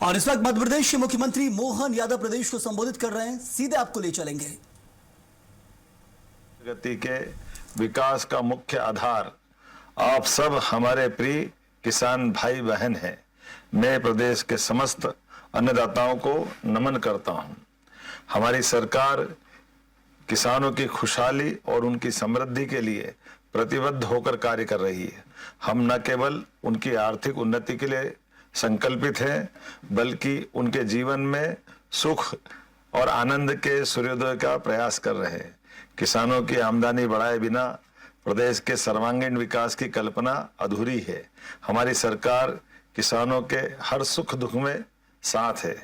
और इस वक्त मध्य प्रदेश के मुख्यमंत्री मोहन यादव प्रदेश को संबोधित कर रहे हैं, सीधे आपको ले चलेंगे। प्रगति के विकास का मुख्य आधार आप सब हमारे प्रिय किसान भाई बहन हैं। मैं प्रदेश के समस्त अन्नदाताओं को नमन करता हूं। हमारी सरकार किसानों की खुशहाली और उनकी समृद्धि के लिए प्रतिबद्ध होकर कार्य कर रही है। हम न केवल उनकी आर्थिक उन्नति के लिए संकल्पित हैं, बल्कि उनके जीवन में सुख और आनंद के सूर्योदय का प्रयास कर रहे हैं। किसानों की आमदनी बढ़ाए बिना प्रदेश के सर्वांगीण विकास की कल्पना अधूरी है। हमारी सरकार किसानों के हर सुख दुख में साथ है।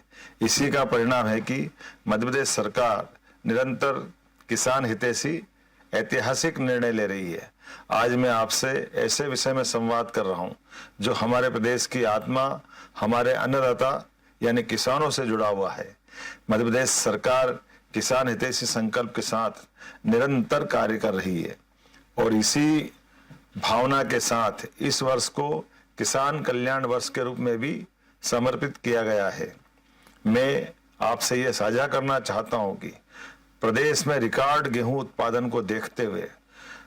इसी का परिणाम है कि मध्य प्रदेश सरकार निरंतर किसान हितैषी ऐतिहासिक निर्णय ले रही है। आज मैं आपसे ऐसे विषय में संवाद कर रहा हूं जो हमारे प्रदेश की आत्मा, हमारे अन्नदाता यानी किसानों से जुड़ा हुआ है। मध्य प्रदेश सरकार किसान हितैषी संकल्प के साथ निरंतर कार्य कर रही है और इसी भावना के साथ इस वर्ष को किसान कल्याण वर्ष के रूप में भी समर्पित किया गया है। मैं आपसे यह साझा करना चाहता हूं कि प्रदेश में रिकॉर्ड गेहूं उत्पादन को देखते हुए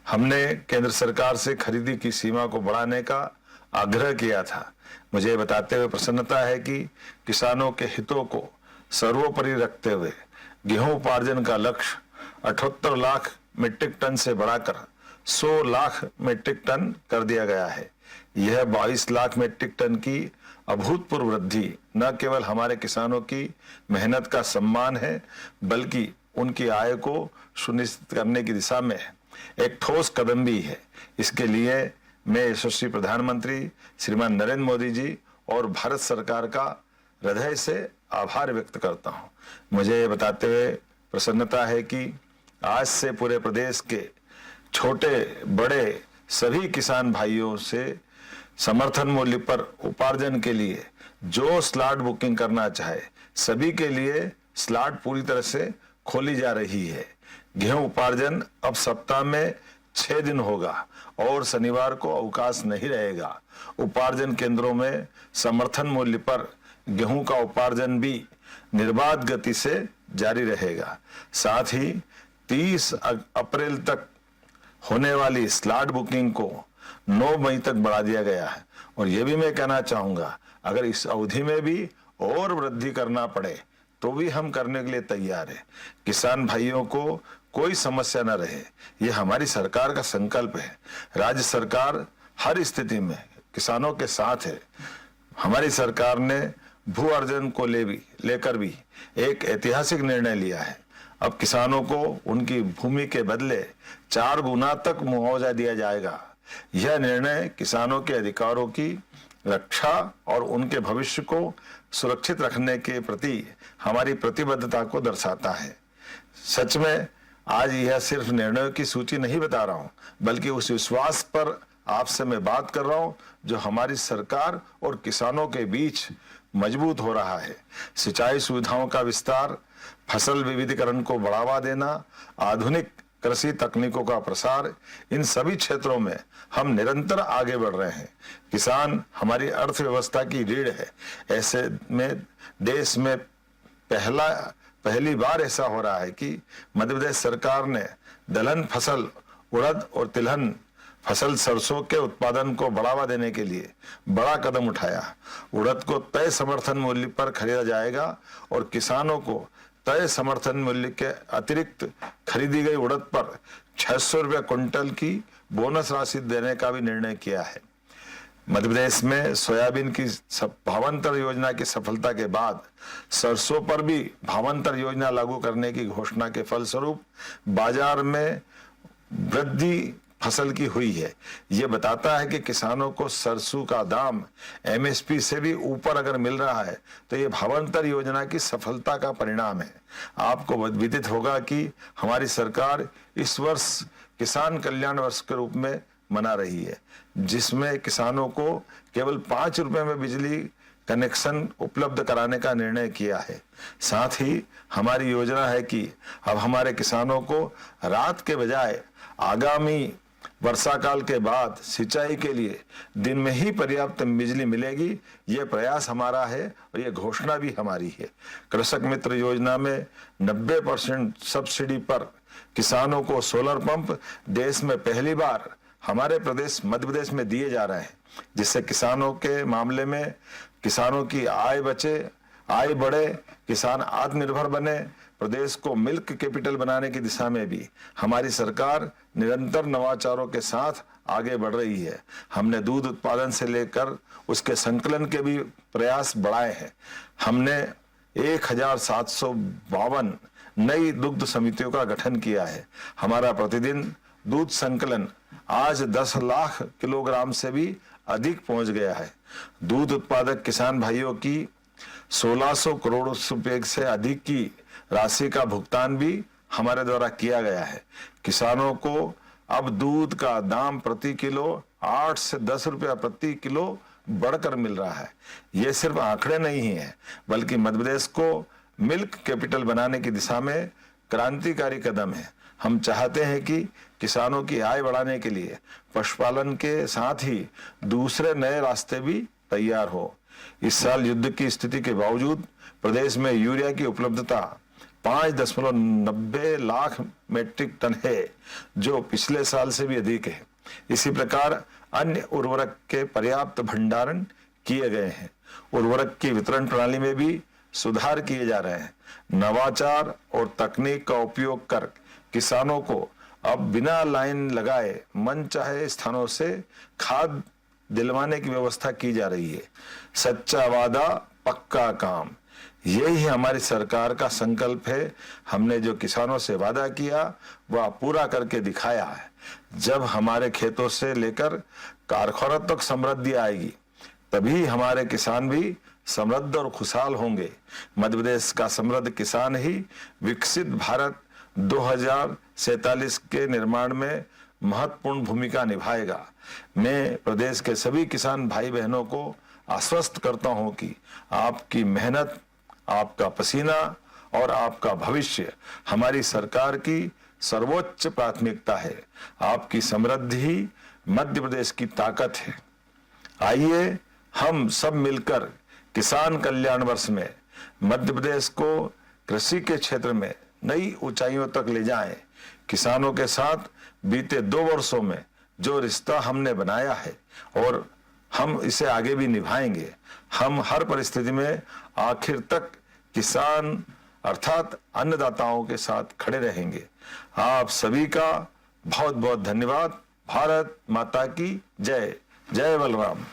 हमने केंद्र सरकार से खरीदी की सीमा को बढ़ाने का आग्रह किया था। मुझे ये बताते हुए प्रसन्नता है कि किसानों के हितों को सर्वोपरि रखते हुए गेहूं उपार्जन का लक्ष्य 78 लाख मीट्रिक टन से बढ़ाकर 100 लाख मीट्रिक टन कर दिया गया है। यह 22 लाख मीट्रिक टन की अभूतपूर्व वृद्धि न केवल हमारे किसानों की मेहनत का सम्मान है, बल्कि उनकी आय को सुनिश्चित करने की दिशा में एक ठोस कदम भी है। इसके लिए मैं यशस्वी प्रधानमंत्री श्रीमान नरेंद्र मोदी जी और भारत सरकार का हृदय से आभार व्यक्त करता हूं। मुझे ये बताते हुए प्रसन्नता है कि आज से पूरे प्रदेश के छोटे बड़े सभी किसान भाइयों से समर्थन मूल्य पर उपार्जन के लिए जो स्लॉट बुकिंग करना चाहे, सभी के लिए स्लॉट पूरी तरह से खोली जा रही है। गेहूं उपार्जन अब सप्ताह में 6 दिन होगा और शनिवार को अवकाश नहीं रहेगा। उपार्जन केंद्रों में समर्थन मूल्य पर गेहूं का उपार्जन भी निर्बाध गति से जारी रहेगा। साथ ही 30 अप्रैल तक होने वाली स्लॉट बुकिंग को 9 मई तक बढ़ा दिया गया है। और यह भी मैं कहना चाहूंगा, अगर इस अवधि में भी और वृद्धि करना पड़े तो भी हम करने के लिए तैयार है। किसान भाइयों को कोई समस्या न रहे, यह हमारी सरकार का संकल्प है। राज्य सरकार हर स्थिति में किसानों के साथ है। हमारी सरकार ने भू अर्जन को लेकर भी एक ऐतिहासिक निर्णय लिया है। अब किसानों को उनकी भूमि के बदले 4 गुना तक मुआवजा दिया जाएगा। यह निर्णय किसानों के अधिकारों की रक्षा और उनके भविष्य को सुरक्षित रखने के प्रति हमारी प्रतिबद्धता को दर्शाता है। सच में आज यह सिर्फ निर्णयों की सूची नहीं बता रहा हूं, बल्कि उस विश्वास पर आपसे मैं बात कर रहा हूं जो हमारी सरकार और किसानों के बीच मजबूत हो रहा है। सिंचाई सुविधाओं का विस्तार, फसल विविधीकरण को बढ़ावा देना, आधुनिक कृषि तकनीकों का प्रसार, इन सभी क्षेत्रों में हम निरंतर आगे बढ़ रहे हैं। किसान हमारी अर्थव्यवस्था की रीढ़ है। ऐसे में देश में पहली बार ऐसा हो रहा है कि मध्य प्रदेश सरकार ने दलहन फसल उड़द और तिलहन फसल सरसों के उत्पादन को बढ़ावा देने के लिए बड़ा कदम उठाया। उड़द को तय समर्थन मूल्य पर खरीदा जाएगा और किसानों को तय समर्थन मूल्य के अतिरिक्त खरीदी गई उड़द पर 600 रुपये क्विंटल की बोनस राशि देने का भी निर्णय किया है। मध्य प्रदेश में सोयाबीन की भावांतर योजना की सफलता के बाद सरसों पर भी भावांतर योजना लागू करने की घोषणा के फलस्वरूप बाजार में वृद्धि फसल की हुई है। ये बताता है कि किसानों को सरसों का दाम एमएसपी से भी ऊपर अगर मिल रहा है तो ये भावांतर योजना की सफलता का परिणाम है। आपको विदित होगा कि हमारी सरकार इस वर्ष किसान कल्याण वर्ष के रूप में मना रही है, जिसमें किसानों को केवल 5 रुपए में बिजली कनेक्शन उपलब्ध कराने का निर्णय किया है। साथ ही हमारी योजना है कि अब हमारे किसानों को रात के बजाय आगामी वर्षा काल के बाद सिंचाई के लिए दिन में ही पर्याप्त बिजली मिलेगी, ये प्रयास हमारा है और ये घोषणा भी हमारी है। कृषक मित्र योजना में 90% सब्सिडी पर किसानों को सोलर पंप देश में पहली बार हमारे प्रदेश मध्य प्रदेश में दिए जा रहे हैं, जिससे किसानों के मामले में किसानों की आय बचे, आय बढ़े, किसान आत्मनिर्भर बने। प्रदेश को मिल्क कैपिटल बनाने की दिशा में भी हमारी सरकार निरंतर नवाचारों के साथ आगे बढ़ रही है। हमने दूध उत्पादन से लेकर उसके संकलन के भी प्रयास बढ़ाए हैं। हमने 1752 नई दुग्ध समितियों का गठन किया है। हमारा प्रतिदिन दूध संकलन आज 10 लाख किलोग्राम से भी अधिक पहुंच गया है। दूध उत्पादक किसान भाइयों की 1600 करोड़ रुपए से अधिक की राशि का भुगतान भी हमारे द्वारा किया गया है। किसानों को अब दूध का दाम प्रति किलो 8 से 10 रुपया प्रति किलो बढ़कर मिल रहा है। ये सिर्फ आंकड़े नहीं है, बल्कि मध्य प्रदेश को मिल्क कैपिटल बनाने की दिशा में क्रांतिकारी कदम है। हम चाहते हैं कि किसानों की आय बढ़ाने के लिए पशुपालन के साथ ही दूसरे नए रास्ते भी तैयार हो। इस साल युद्ध की स्थिति के बावजूद प्रदेश में यूरिया की उपलब्धता 5.90 लाख मेट्रिक टन है, जो पिछले साल से भी अधिक है। इसी प्रकार अन्य उर्वरक के पर्याप्त भंडारण किए गए हैं। उर्वरक की वितरण प्रणाली में भी सुधार किए जा रहे हैं। नवाचार और तकनीक का उपयोग कर किसानों को अब बिना लाइन लगाए मनचाहे स्थानों से खाद दिलवाने की व्यवस्था की जा रही है। सच्चा वादा पक्का काम, यही हमारी सरकार का संकल्प है। हमने जो किसानों से वादा किया वह पूरा करके दिखाया है। जब हमारे खेतों से लेकर कारखानों तक समृद्धि आएगी, तभी हमारे किसान भी समृद्ध और खुशहाल होंगे। मध्य प्रदेश का समृद्ध किसान ही विकसित भारत 2047 के निर्माण में महत्वपूर्ण भूमिका निभाएगा। मैं प्रदेश के सभी किसान भाई बहनों को आश्वस्त करता हूं कि आपकी मेहनत, आपका पसीना और आपका भविष्य हमारी सरकार की सर्वोच्च प्राथमिकता है। आपकी समृद्धि ही मध्य प्रदेश की ताकत है। आइए हम सब मिलकर किसान कल्याण वर्ष में मध्य प्रदेश को कृषि के क्षेत्र में नई ऊंचाइयों तक ले जाएं। किसानों के साथ बीते 2 वर्षों में जो रिश्ता हमने बनाया है और हम इसे आगे भी निभाएंगे। हम हर परिस्थिति में आखिर तक किसान अर्थात अन्नदाताओं के साथ खड़े रहेंगे। आप सभी का बहुत बहुत धन्यवाद। भारत माता की जय। जय बलराम।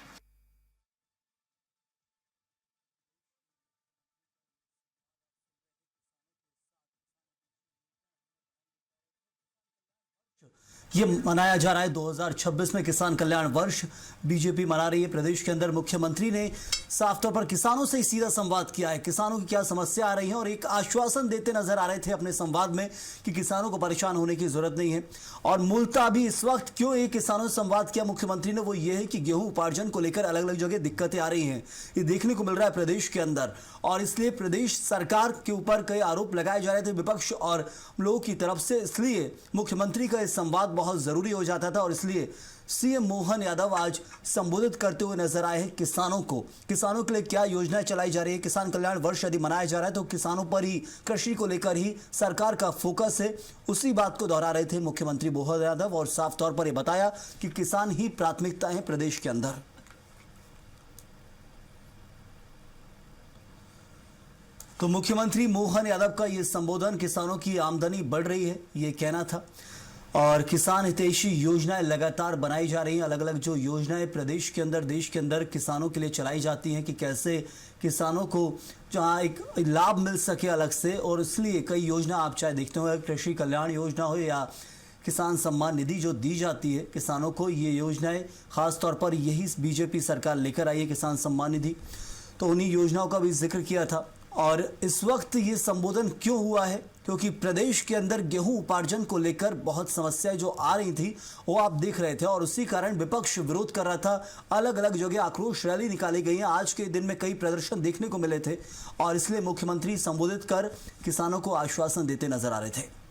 ये मनाया जा रहा है 2026 में किसान कल्याण वर्ष बीजेपी मना रही है। प्रदेश के अंदर मुख्यमंत्री ने साफ तौर पर किसानों से सीधा संवाद किया है। किसानों की क्या समस्या आ रही है और एक आश्वासन देते नजर आ रहे थे अपने संवाद में कि किसानों को परेशान होने की जरूरत नहीं है। और मूलतः अभी इस वक्त क्यों एक किसानों से संवाद किया मुख्यमंत्री ने, वो ये है कि गेहूं उपार्जन को लेकर अलग अलग जगह दिक्कतें आ रही हैं। ये देखने को मिल रहा है प्रदेश के अंदर, और इसलिए प्रदेश सरकार के ऊपर कई आरोप लगाए जा रहे थे विपक्ष और लोगों की तरफ से। इसलिए मुख्यमंत्री का इस संवाद बहुत जरूरी हो जाता था और इसलिए सीएम मोहन यादव आज संबोधित करते हुए नजर आए हैं किसानों को। किसानों के लिए क्या योजनाएं चलाई जा रही है। किसान कल्याण वर्ष यदि मनाया जा रहा है तो किसानों पर ही, कृषि को लेकर ही सरकार का फोकस है। उसी बात को दोहरा रहे थे मुख्यमंत्री मोहन यादव और साफ तौर पर यह बताया कि किसान ही प्राथमिकता है प्रदेश के अंदर। तो मुख्यमंत्री मोहन यादव का यह संबोधन, किसानों की आमदनी बढ़ रही है ये कहना था, और किसान हितैषी योजनाएं लगातार बनाई जा रही हैं। अलग अलग जो योजनाएं प्रदेश के अंदर, देश के अंदर किसानों के लिए चलाई जाती हैं कि कैसे किसानों को जहां एक लाभ मिल सके अलग से, और इसलिए कई योजना आप चाहे देखते हो, कृषि कल्याण योजना हो या किसान सम्मान निधि जो दी जाती है किसानों को, ये योजनाएं खास तौर पर यही बीजेपी सरकार लेकर आई है, किसान सम्मान निधि। तो उन्हीं योजनाओं का भी जिक्र किया था। और इस वक्त ये संबोधन क्यों हुआ है, क्योंकि प्रदेश के अंदर गेहूं उपार्जन को लेकर बहुत समस्याएं जो आ रही थी वो आप देख रहे थे, और उसी कारण विपक्ष विरोध कर रहा था। अलग अलग जगह आक्रोश रैली निकाली गई है। आज के दिन में कई प्रदर्शन देखने को मिले थे और इसलिए मुख्यमंत्री संबोधित कर किसानों को आश्वासन देते नजर आ रहे थे।